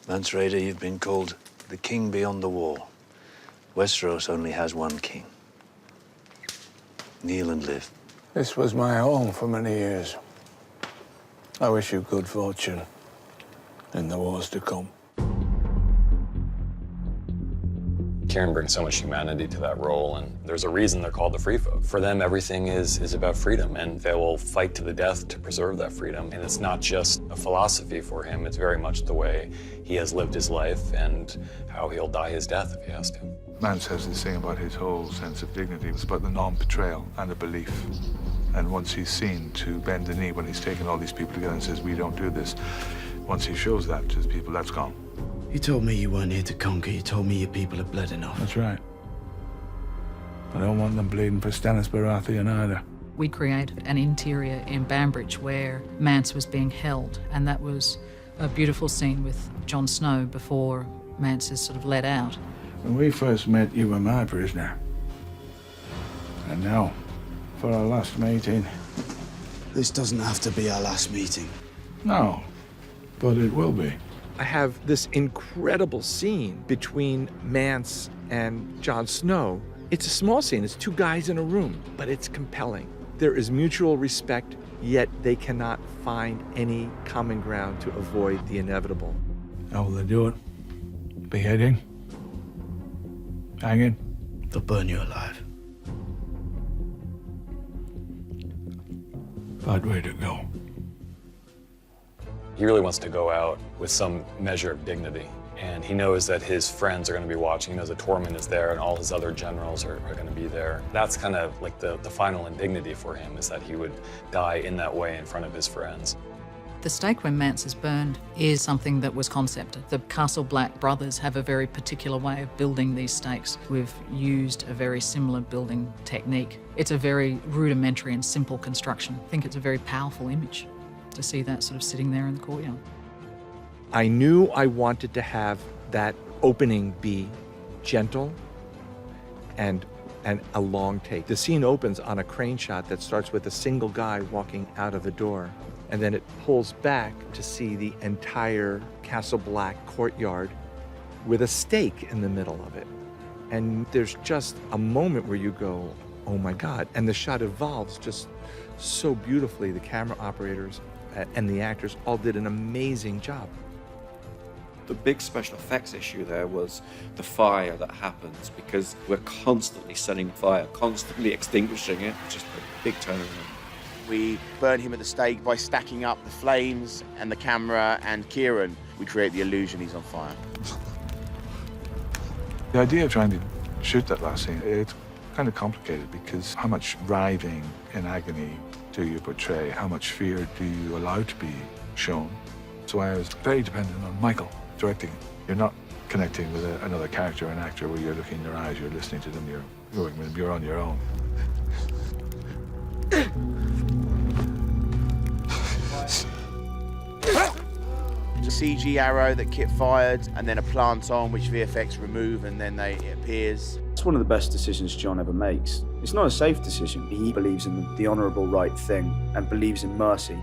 Mance, Rayder, you've been called the king beyond the wall. Westeros only has one king. Kneel and live. This was my home for many years. I wish you good fortune in the wars to come. Kieran brings so much humanity to that role, and there's a reason they're called the Free Folk. For them, everything is about freedom, and they will fight to the death to preserve that freedom. And it's not just a philosophy for him, it's very much the way he has lived his life and how he'll die his death if he has to. Mance has this thing about his whole sense of dignity. It's about the non-betrayal and the belief. And once he's seen to bend the knee when he's taken all these people together and says, we don't do this, once he shows that to his people, that's gone. You told me you weren't here to conquer. You told me your people have bled enough. That's right. I don't want them bleeding for Stannis Baratheon either. We created an interior in Banbridge where Mance was being held, and that was a beautiful scene with Jon Snow before Mance is sort of let out. When we first met, you were my prisoner. And now, for our last meeting... This doesn't have to be our last meeting. No, but it will be. I have this incredible scene between Mance and Jon Snow. It's a small scene, it's two guys in a room, but it's compelling. There is mutual respect, yet they cannot find any common ground to avoid the inevitable. How will they do it? Beheading? Hanging? They'll burn you alive. Bad way to go. He really wants to go out with some measure of dignity. And he knows that his friends are going to be watching. He knows that Tormund is there and all his other generals are going to be there. That's kind of like the final indignity for him, is that he would die in that way in front of his friends. The stake when Mance is burned is something that was concepted. The Castle Black brothers have a very particular way of building these stakes. We've used a very similar building technique. It's a very rudimentary and simple construction. I think it's a very powerful image to see that sort of sitting there in the courtyard. I knew I wanted to have that opening be gentle and a long take. The scene opens on a crane shot that starts with a single guy walking out of the door, and then it pulls back to see the entire Castle Black courtyard with a stake in the middle of it. And there's just a moment where you go, oh my God. And the shot evolves just so beautifully. The camera operators and the actors all did an amazing job. The big special effects issue there was the fire that happens, because we're constantly setting fire, constantly extinguishing it. Just a big turnaround. We burn him at the stake by stacking up the flames and the camera and Kieran. We create the illusion he's on fire. The idea of trying to shoot that last scene, it's kind of complicated, because how much writhing in agony do you portray? How much fear do you allow to be shown? So I was very dependent on Michael directing. You're not connecting with another character, an actor, where you're looking in their eyes, you're listening to them, you're going with them, you're on your own. It's a CG arrow that Kit fired, and then a plant on which VFX remove, and then it appears. It's one of the best decisions Jon ever makes. It's not a safe decision. He believes in the honourable right thing and believes in mercy.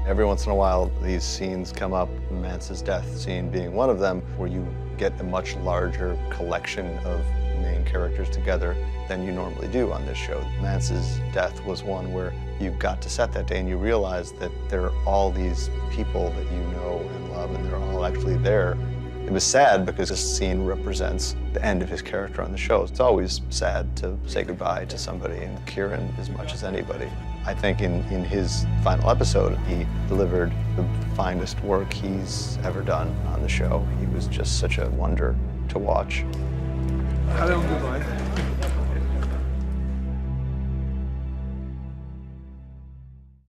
Every once in a while, these scenes come up, Mance's death scene being one of them, where you get a much larger collection of main characters together than you normally do on this show. Mance's death was one where you got to set that day and you realize that there are all these people that you know and love, and they're all actually there. It was sad because this scene represents the end of his character on the show. It's always sad to say goodbye to somebody, and Kieran as much as anybody. I think in his final episode, he delivered the finest work he's ever done on the show. He was just such a wonder to watch. Hello, goodbye.